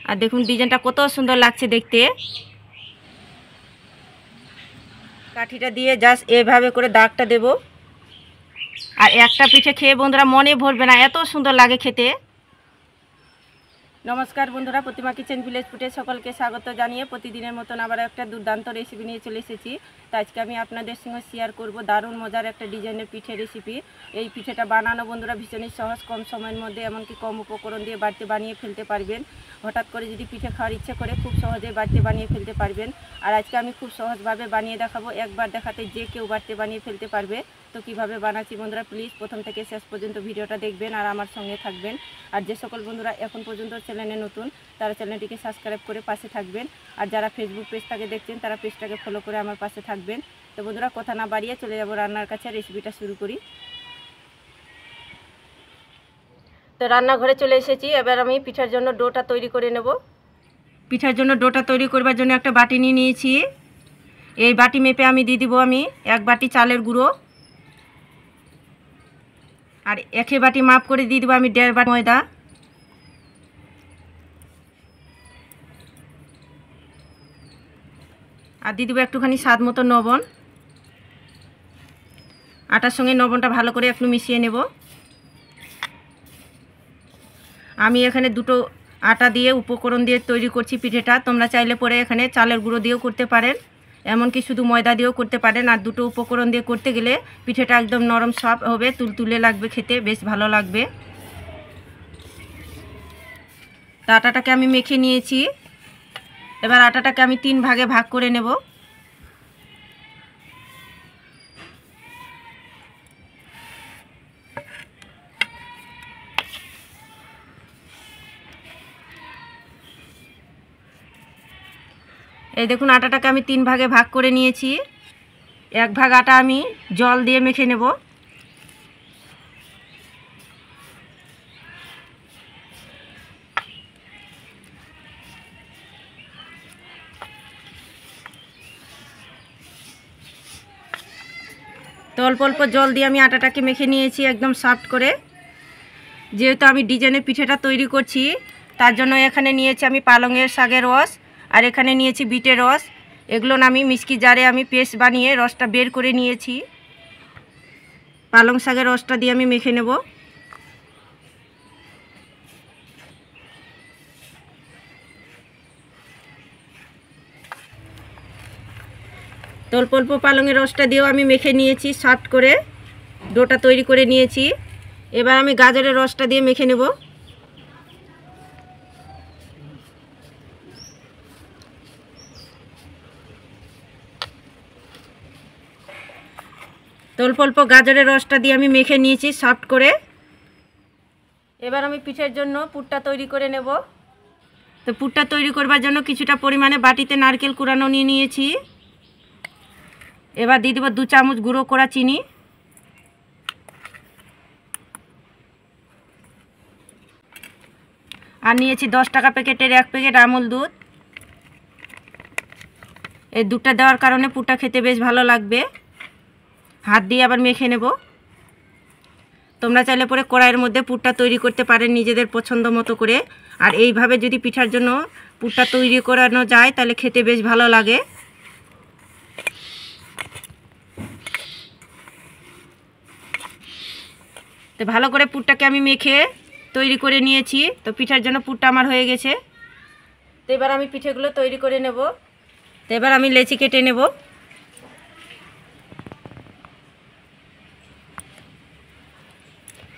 আর দেখুন ডিজাইনটা কত সুন্দর লাগছে দেখতে। কাঠিটা দিয়ে জাস্ট এভাবে করে দাগটা দেব। আর একটা পিঠে খেয়ে বন্ধুরা মনে ভরবে না, এত সুন্দর লাগে খেতে। নমস্কার বন্ধুরা, প্রতিমা কিচেন ভিলেজ ফুডে সকলকে স্বাগত জানিয়ে প্রতিদিনের মতন আবার একটা দুর্দান্ত রেসিপি নিয়ে চলে এসেছি। তো আজকে আমি আপনাদের সঙ্গে শেয়ার করব দারুণ মজার একটা ডিজাইনের পিঠে রেসিপি। এই পিঠেটা বানানো বন্ধুরা ভীষণই সহজ, কম সময়ের মধ্যে এমনকি কম উপকরণ দিয়ে বাড়িতে বানিয়ে ফেলতে পারবেন। হঠাৎ করে যদি পিঠে খাওয়ার ইচ্ছে করে খুব সহজেই বাড়িতে বানিয়ে ফেলতে পারবেন। আর আজকে আমি খুব সহজভাবে বানিয়ে দেখাবো, একবার দেখাতে যে কেউ বাড়িতে বানিয়ে ফেলতে পারবে। তো কিভাবে বানাচ্ছি বন্ধুরা প্লিজ প্রথম থেকে শেষ পর্যন্ত ভিডিওটা দেখবেন আর আমার সঙ্গে থাকবেন। আর যে সকল বন্ধুরা এখন পর্যন্ত চ্যানেলে নতুন তারা চ্যানেলটিকে সাবস্ক্রাইব করে পাশে থাকবেন। আর যারা ফেসবুক পেজটাকে দেখছেন তারা পেজটাকে ফলো করে আমার পাশে থাকবেন। তো বন্ধুরা কথা না বাড়িয়ে চলে যাব রান্নার কাছে, রেসিপিটা শুরু করি। তো রান্নাঘরে চলে এসেছি, এবার আমি পিঠার জন্য ডোটা তৈরি করে নেব। পিঠার জন্য ডোটা তৈরি করবার জন্য একটা বাটি নিয়ে নিয়েছি। এই বাটি মেপে আমি দিয়ে দিব আমি 1 বাটি চালের গুঁড়ো। আর 1 বাটি মাপ করে দিয়ে দেবো আমি 1.5 বাটি ময়দা। আর দিয়ে দেবো একটুখানি স্বাদ মতো লবণ। আটার সঙ্গে লবণটা ভালো করে একটু মিশিয়ে নেব। আমি এখানে দুটো আটা দিয়ে উপকরণ দিয়ে তৈরি করছি পিঠেটা। তোমরা চাইলে পরে এখানে চালের গুঁড়ো দিয়েও করতে পারেন, এমনকি শুধু ময়দা দিয়েও করতে পারেন। আর দুটো উপকরণ দিয়ে করতে গেলে পিঠেটা একদম নরম সফট হবে, তুলতুলে লাগবে, খেতে বেশ ভালো লাগবে। তা আটাটাকে আমি মেখে নিয়েছি। এবার আটাটাকে আমি 3 ভাগে ভাগ করে নেব। এই দেখুন আটাটাকে আমি 3 ভাগে ভাগ করে নিয়েছি। 1 ভাগ আটা আমি জল দিয়ে মেখে নেব। তো অল্প অল্প জল দিয়ে আমি আটাটাকে মেখে নিয়েছি একদম সফট করে। যেহেতু আমি ডিজাইনের পিঠেটা তৈরি করছি তার জন্য এখানে নিয়েছি আমি পালংয়ের শাকের রস, আর এখানে নিয়েছি বিটের রস। এগুলো আমি মিক্সি জারে আমি পেস্ট বানিয়ে রসটা বের করে নিয়েছি। পালং শাকের রসটা দিয়ে আমি মেখে নেব। তো অল্প অল্প পালংয়ের রসটা দিয়েও আমি মেখে নিয়েছি, সফট করে ডোটা তৈরি করে নিয়েছি। এবার আমি গাজরের রসটা দিয়ে মেখে নেব। তো অল্প অল্প গাজরের রসটা দিয়ে আমি মেখে নিয়েছি সফট করে। এবার আমি পিঠের জন্য পুরটা তৈরি করে নেব। তো পুরটা তৈরি করবার জন্য কিছুটা পরিমাণে বাটিতে নারকেল কুড়ানো নিয়ে নিয়েছি। এবার দিয়ে দেবো 2 চামচ গুঁড়ো করা চিনি। আর নিয়েছি 10 টাকা প্যাকেটের 1 প্যাকেট আমুল দুধ। এই দুধটা দেওয়ার কারণে পুরটা খেতে বেশ ভালো লাগবে। হাত দিয়ে আবার মেখে নেব। তোমরা চাইলে পরে কড়াইয়ের মধ্যে পুরটা তৈরি করতে পারেন নিজেদের পছন্দ মতো করে। আর এইভাবে যদি পিঠার জন্য পুরটা তৈরি করানো যায় তাহলে খেতে বেশ ভালো লাগে। তো ভালো করে পুরটাকে আমি মেখে তৈরি করে নিয়েছি। তো পিঠার জন্য পুরটা আমার হয়ে গেছে। তো এবার আমি পিঠেগুলো তৈরি করে নেব। তো এবার আমি লেচি কেটে নেব।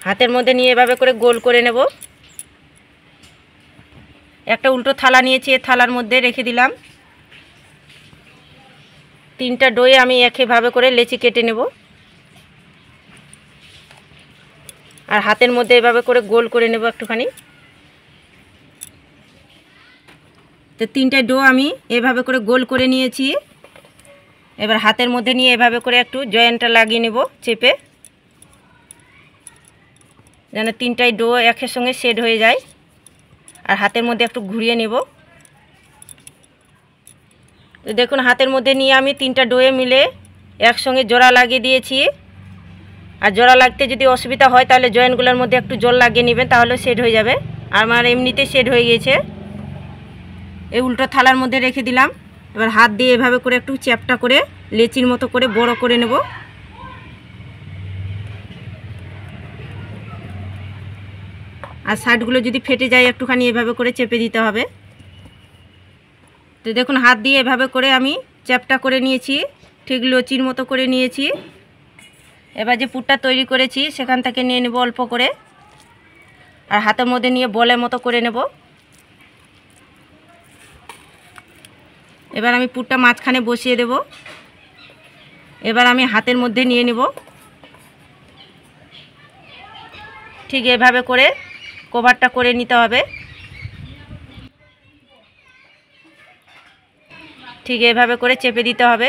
হাতের মধ্যে নিয়ে এভাবে করে গোল করে নেব। একটা উল্টো থালা নিয়েছি, এই থালার মধ্যে রেখে দিলাম। 3টা ডোয়ে আমি একইভাবে করে লেচি কেটে নেব। আর হাতের মধ্যে এভাবে করে গোল করে নেব একটুখানি। তো 3টা ডো আমি এভাবে করে গোল করে নিয়েছি। এবার হাতের মধ্যে নিয়ে এভাবে করে একটু জয়েন্টটা লাগিয়ে নেব চেপে, যেন 3টাই ডো একের সঙ্গে সেট হয়ে যায়। আর হাতের মধ্যে একটু ঘুরিয়ে নেব। তো দেখুন হাতের মধ্যে নিয়ে আমি 3টা ডোয়ে মিলে একসঙ্গে জোড়া লাগিয়ে দিয়েছি। আর জোড়া লাগতে যদি অসুবিধা হয় তাহলে জয়েন্টগুলোর মধ্যে একটু জল লাগিয়ে নেবেন, তাহলে সেট হয়ে যাবে। আর আমার এমনিতে সেট হয়ে গিয়েছে। এই উল্টো থালার মধ্যে রেখে দিলাম। এবার হাত দিয়ে এভাবে করে একটু চ্যাপটা করে লেচির মতো করে বড় করে নেব। আর সাইডগুলো যদি ফেটে যায় একটুখানি এভাবে করে চেপে দিতে হবে। তো দেখুন হাত দিয়ে এভাবে করে আমি চ্যাপটা করে নিয়েছি, ঠিক লচির মতো করে নিয়েছি। এবার যে পুরটা তৈরি করেছি সেখান থেকে নিয়ে নেব অল্প করে, আর হাতের মধ্যে নিয়ে বলের মতো করে নেব। এবার আমি পুরটা মাঝখানে বসিয়ে দেব। এবার আমি হাতের মধ্যে নিয়ে নেব, ঠিক এভাবে করে কভারটা করে নিতে হবে। ঠিক এভাবে করে চেপে দিতে হবে।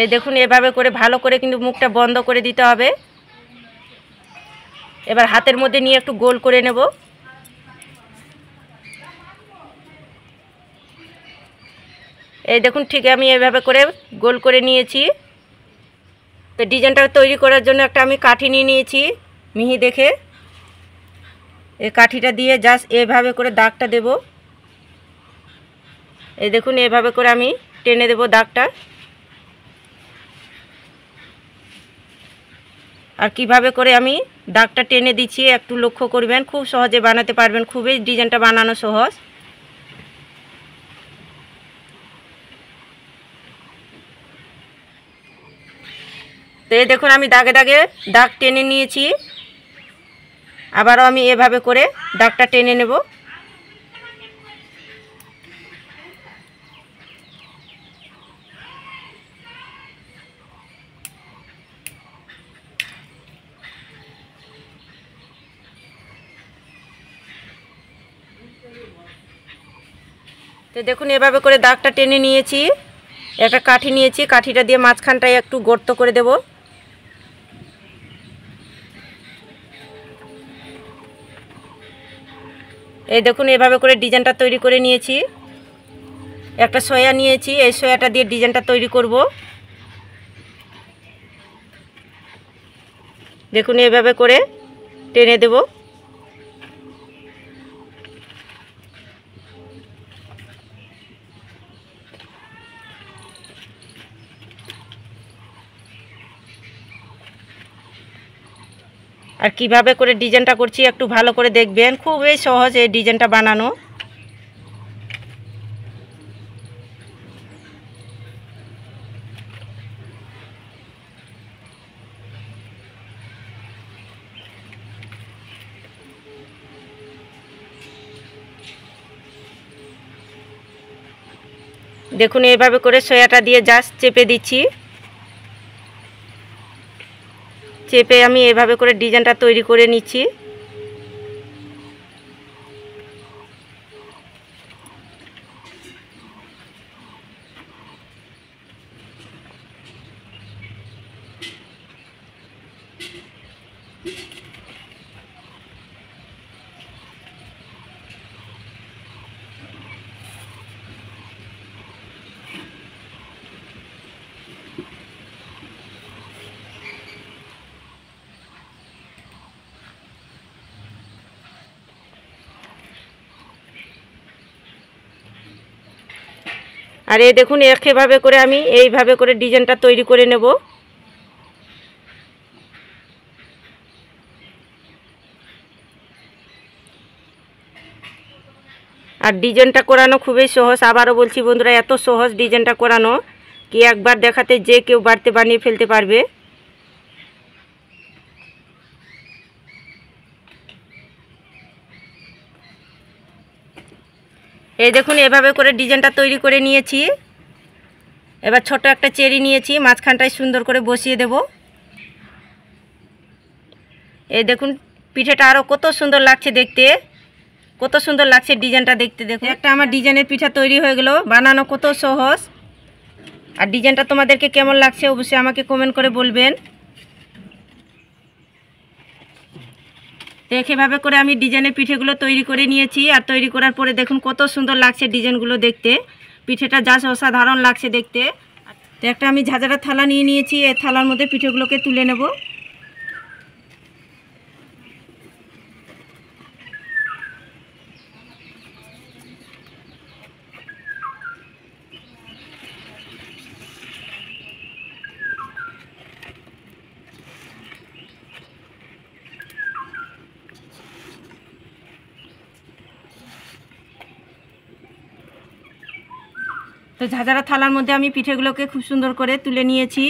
এই দেখুন এভাবে করে ভালো করে কিন্তু মুখটা বন্ধ করে দিতে হবে। এবার হাতের মধ্যে নিয়ে একটু গোল করে নেব। এই দেখুন ঠিক আমি এভাবে করে গোল করে নিয়েছি। তো ডিজাইনটা তৈরি করার জন্য একটা আমি কাঠি নিয়ে নিয়েছি মিহি দেখে। এই কাঠিটা দিয়ে জাস্ট এভাবে করে দাগটা দেব। এই দেখুন এভাবে করে আমি টেনে দেব দাগটা। আর কিভাবে করে আমি দাগটা টেনে দিচ্ছি একটু লক্ষ্য করবেন, খুব সহজে বানাতে পারবেন, খুবই ডিজাইনটা বানানো সহজ। তো এই দেখুন আমি দাগে দাগে দাগ টেনে নিয়েছি। আবারও আমি এভাবে করে দাগটা টেনে নেব। তো দেখুন এভাবে করে দাগটা টেনে নিয়েছি। একটা কাঠি নিয়েছি, কাঠিটা দিয়ে মাঝখানটায় একটু গর্ত করে দেব। এই দেখুন এভাবে করে ডিজাইনটা তৈরি করে নিয়েছি। একটা সয়া নিয়েছি, এই সয়াটা দিয়ে ডিজাইনটা তৈরি করব। দেখুন এভাবে করে টেনে দেব। আর কিভাবে করে ডিজাইনটা করছি একটু ভালো করে দেখবেন, খুবই সহজ এই ডিজাইনটা বানানো। দেখুন এইভাবে করে সয়াটা দিয়ে জাস্ট চেপে দিচ্ছি। চেপে আমি এভাবে করে ডিজাইনটা তৈরি করে নিচ্ছি। আর এই দেখুন একইভাবে করে আমি এইভাবে করে ডিজাইনটা তৈরি করে নেব। আর ডিজাইনটা করানো খুবই সহজ, আবারও বলছি বন্ধুরা, এত সহজ ডিজাইনটা করানো কি একবার দেখাতে যে কেউ বাড়িতে বানিয়ে ফেলতে পারবে। এই দেখুন এভাবে করে ডিজাইনটা তৈরি করে নিয়েছি। এবার ছোট একটা চেরি নিয়েছি, মাঝখানটায় সুন্দর করে বসিয়ে দেব। এই দেখুন পিঠেটা আরও কত সুন্দর লাগছে দেখতে, কত সুন্দর লাগছে ডিজাইনটা দেখতে। দেখুন একটা আমার ডিজাইনের পিঠা তৈরি হয়ে গেল, বানানো কত সহজ। আর ডিজাইনটা তোমাদেরকে কেমন লাগছে অবশ্যই আমাকে কমেন্ট করে বলবেন। এভাবে করে আমি ডিজাইনের পিঠেগুলো তৈরি করে নিয়েছি। আর তৈরি করার পরে দেখুন কত সুন্দর লাগছে ডিজাইনগুলো দেখতে, পিঠেটা জাস্ট অসাধারণ লাগছে দেখতে। তো একটা আমি ঝাঁঝরা থালা নিয়ে নিয়েছি, এই থালার মধ্যে পিঠেগুলোকে তুলে নেব। তো ঝাঁঝরা থালার মধ্যে আমি পিঠেগুলোকে খুব সুন্দর করে তুলে নিয়েছি।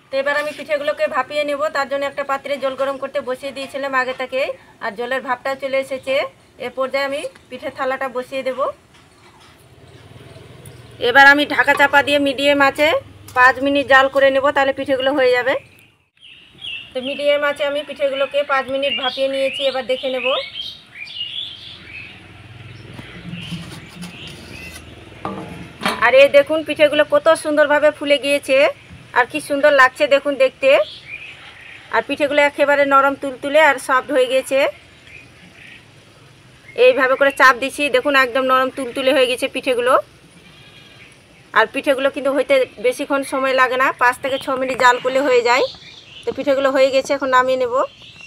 তো এবার আমি পিঠেগুলোকে ভাপিয়ে নেব। তার জন্য একটা পাত্রে জল গরম করতে বসিয়ে দিয়েছিলাম আগে থেকে, আর জলের ভাপটা চলে এসেছে। এ পর্যায়ে আমি পিঠের থালাটা বসিয়ে দেব। এবার আমি ঢাকা চাপা দিয়ে মিডিয়াম আঁচে 5 মিনিট জাল করে নেব, তাহলে পিঠেগুলো হয়ে যাবে। তো মিডিয়াম আঁচে আমি পিঠেগুলোকে 5 মিনিট ভাপিয়ে নিয়েছি। এবার দেখে নেব। আর এই দেখুন পিঠেগুলো কত সুন্দরভাবে ফুলে গিয়েছে, আর কি সুন্দর লাগছে দেখুন দেখতে। আর পিঠেগুলো একেবারে নরম তুলতুলে আর সফট হয়ে গেছে। এইভাবে করে চাপ দিচ্ছি, দেখুন একদম নরম তুলতুলে হয়ে গেছে পিঠেগুলো। আর পিঠেগুলো কিন্তু হইতে বেশিক্ষণ সময় লাগে না, 5 থেকে 6 মিনিট জাল করলে হয়ে যায়। তো পিঠেগুলো হয়ে গেছে, এখন নামিয়ে নেব।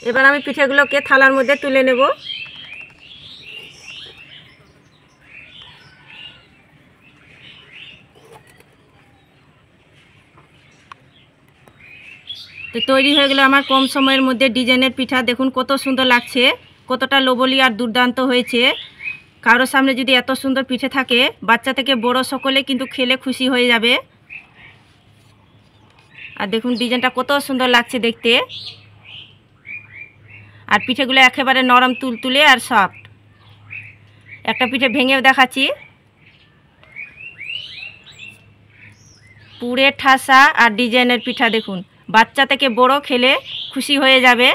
এবার আমি পিঠেগুলোকে থালার মধ্যে তুলে নেব। তো তৈরি হয়ে গেল আমার কম সময়ের মধ্যে ডিজাইনের পিঠা। দেখুন কত সুন্দর লাগছে, কতটা লোভলি আর দুর্দান্ত হয়েছে। কারোর সামনে যদি এত সুন্দর পিঠে থাকে, বাচ্চা থেকে বড় সকলে কিন্তু খেলে খুশি হয়ে যাবে। আর দেখুন ডিজাইনটা কত সুন্দর লাগছে দেখতে। আর পিঠেগুলো একেবারে নরম তুলতুলে আর সফট। একটা পিঠে ভেঙেও দেখাচ্ছি। পুরে ঠাসা আর ডিজাইনের পিঠা দেখুন, বাচ্চা থেকে বড় খেলে খুশি হয়ে যাবে।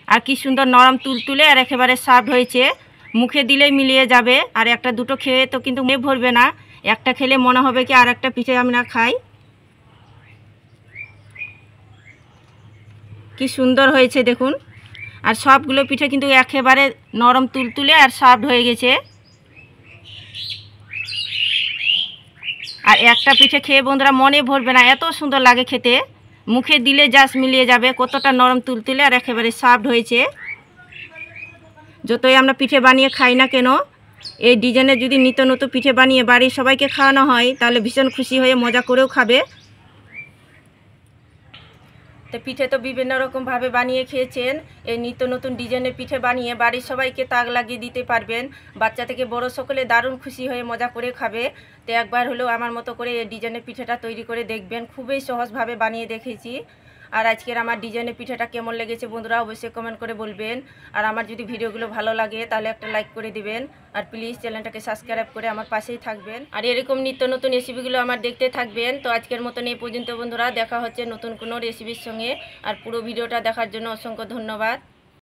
আর কি সুন্দর নরম তুলতুলে আর একেবারে সফট হয়েছে, মুখে দিলেই মিলিয়ে যাবে। আর একটা দুটো খেয়ে তো কিন্তু মুখে ভরবে না, একটা খেলে মনে হবে কি আর একটা পিঠে আমি না খাই। কি সুন্দর হয়েছে দেখুন। আর সবগুলো পিঠে কিন্তু একেবারে নরম তুলতুলে আর সফট হয়ে গেছে। আর একটা পিঠে খেয়ে বন্ধুরা মনে ভরবে না, এত সুন্দর লাগে খেতে, মুখে দিলে জাস্ট মিলিয়ে যাবে। কতটা নরম তুলতুলে আর একেবারে সফট হয়েছে। যতই আমরা পিঠে বানিয়ে খাই না কেন, এই ডিজাইনের যদি নিত্য নতুন পিঠে বানিয়ে বাড়ির সবাইকে খাওয়ানো হয়, তাহলে ভীষণ খুশি হয়ে মজা করেও খাবে। তো পিঠে তো বিভিন্ন রকমভাবে বানিয়ে খেয়েছেন। এই নিত্য নতুন ডিজাইনের পিঠে বানিয়ে বাড়ির সবাইকে তাক লাগিয়ে দিতে পারবেন। বাচ্চা থেকে বড় সকলে দারুণ খুশি হয়ে মজা করে খাবে। তো একবার হলেও আমার মতো করে এই ডিজাইনের পিঠেটা তৈরি করে দেখবেন। খুবই সহজভাবে বানিয়ে দেখেছি। আর আজকের আমার ডিজাইনের পিঠাটা কেমন লেগেছে বন্ধুরা অবশ্যই কমেন্ট করে বলবেন। আর আমার যদি ভিডিওগুলো ভালো লাগে তাহলে একটা লাইক করে দিবেন। আর প্লিজ চ্যানেলটাকে সাবস্ক্রাইব করে আমার পাশেই থাকবেন। আর এরকম নিত্য নতুন রেসিপিগুলো আমার দেখতে থাকবেন। তো আজকের মতন এই পর্যন্ত বন্ধুরা, দেখা হচ্ছে নতুন কোনো রেসিপির সঙ্গে। আর পুরো ভিডিওটা দেখার জন্য অসংখ্য ধন্যবাদ।